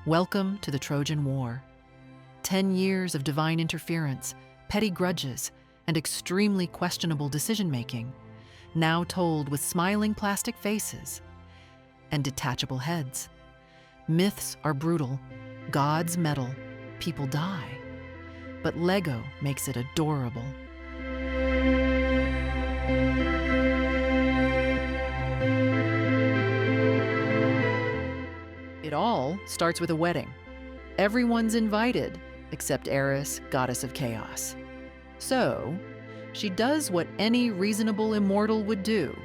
Welcome to the Trojan War. 10 years of divine interference, petty grudges, and extremely questionable decision-making, now told with smiling plastic faces and detachable heads. Myths are brutal, gods meddle, people die, but Lego makes it adorable. It all starts with a wedding. Everyone's invited, except Eris, goddess of chaos. So, she does what any reasonable immortal would do.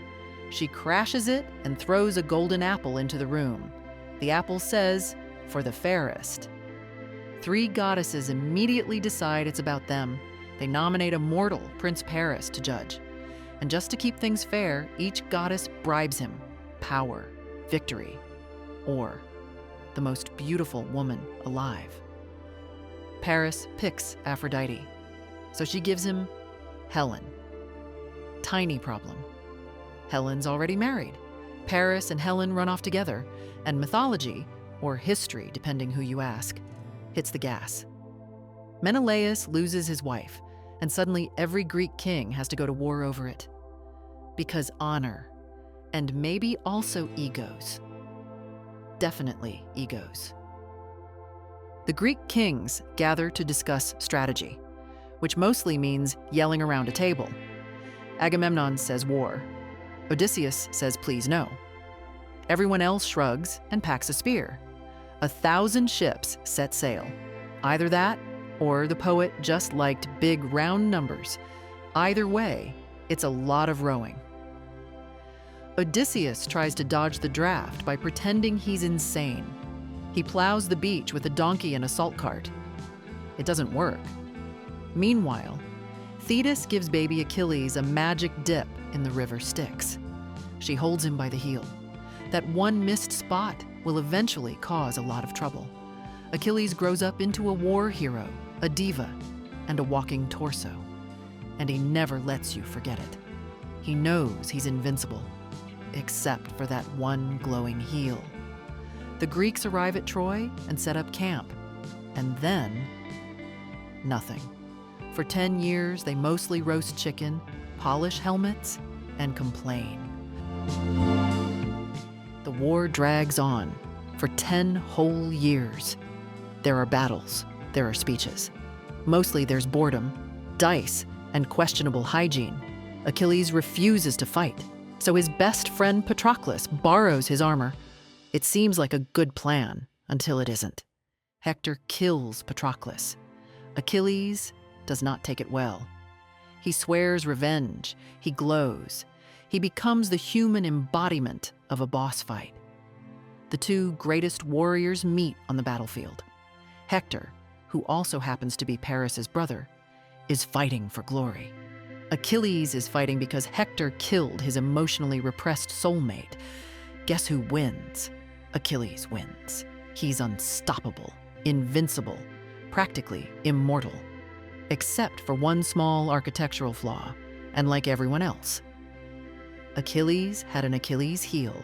She crashes it and throws a golden apple into the room. The apple says, "For the fairest." 3 goddesses immediately decide it's about them. They nominate a mortal, Prince Paris, to judge. And just to keep things fair, each goddess bribes him. Power, victory, or the most beautiful woman alive. Paris picks Aphrodite, so she gives him Helen. Tiny problem. Helen's already married. Paris and Helen run off together, and mythology, or history depending who you ask, hits the gas. Menelaus loses his wife, and suddenly every Greek king has to go to war over it. Because honor, and maybe also egos. Definitely egos. The Greek kings gather to discuss strategy, which mostly means yelling around a table. Agamemnon says war. Odysseus says please no. Everyone else shrugs and packs a spear. 1,000 ships set sail. Either that, or the poet just liked big round numbers. Either way, it's a lot of rowing. Odysseus tries to dodge the draft by pretending he's insane. He plows the beach with a donkey and a salt cart. It doesn't work. Meanwhile, Thetis gives baby Achilles a magic dip in the river Styx. She holds him by the heel. That one missed spot will eventually cause a lot of trouble. Achilles grows up into a war hero, a diva, and a walking torso. And he never lets you forget it. He knows he's invincible, except for that one glowing heel. The Greeks arrive at Troy and set up camp. And then, nothing. For 10 years, they mostly roast chicken, polish helmets, and complain. The war drags on for 10 whole years. There are battles, there are speeches. Mostly there's boredom, dice, and questionable hygiene. Achilles refuses to fight, so his best friend Patroclus borrows his armor. It seems like a good plan until it isn't. Hector kills Patroclus. Achilles does not take it well. He swears revenge. He glows. He becomes the human embodiment of a boss fight. The 2 greatest warriors meet on the battlefield. Hector, who also happens to be Paris's brother, is fighting for glory. Achilles is fighting because Hector killed his emotionally repressed soulmate. Guess who wins? Achilles wins. He's unstoppable, invincible, practically immortal. Except for one small architectural flaw, and like everyone else. Achilles had an Achilles heel.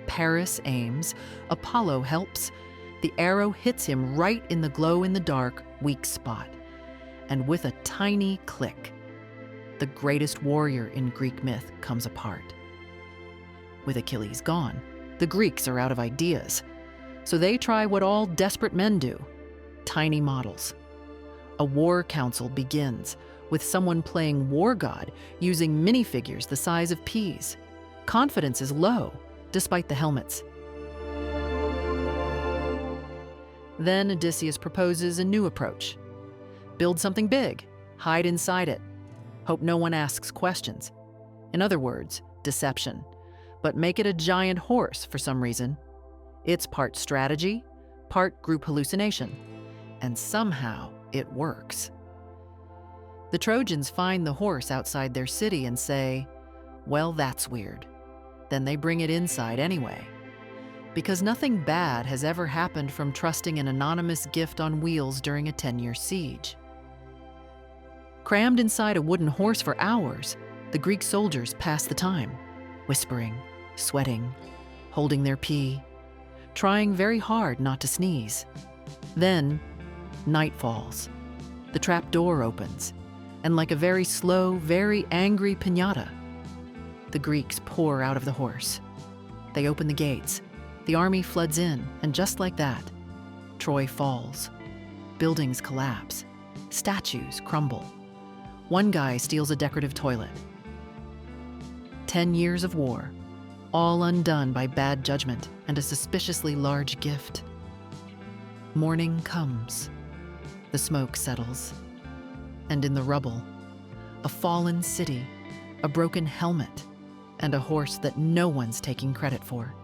Paris aims, Apollo helps. The arrow hits him right in the glow-in-the-dark, weak spot. And with a tiny click, the greatest warrior in Greek myth comes apart. With Achilles gone, the Greeks are out of ideas. So they try what all desperate men do, tiny models. A war council begins, with someone playing war god using minifigures the size of peas. Confidence is low, despite the helmets. Then Odysseus proposes a new approach. Build something big, hide inside it. Hope no one asks questions. In other words, deception. But make it a giant horse for some reason. It's part strategy, part group hallucination. And somehow it works. The Trojans find the horse outside their city and say, well, that's weird. Then they bring it inside anyway. Because nothing bad has ever happened from trusting an anonymous gift on wheels during a 10-year siege. Crammed inside a wooden horse for hours, the Greek soldiers pass the time, whispering, sweating, holding their pee, trying very hard not to sneeze. Then, night falls. The trap door opens, and like a very slow, very angry piñata, the Greeks pour out of the horse. They open the gates, the army floods in, and just like that, Troy falls. Buildings collapse, statues crumble. One guy steals a decorative toilet. 10 years of war, all undone by bad judgment and a suspiciously large gift. Morning comes. The smoke settles. And in the rubble, a fallen city, a broken helmet, and a horse that no one's taking credit for.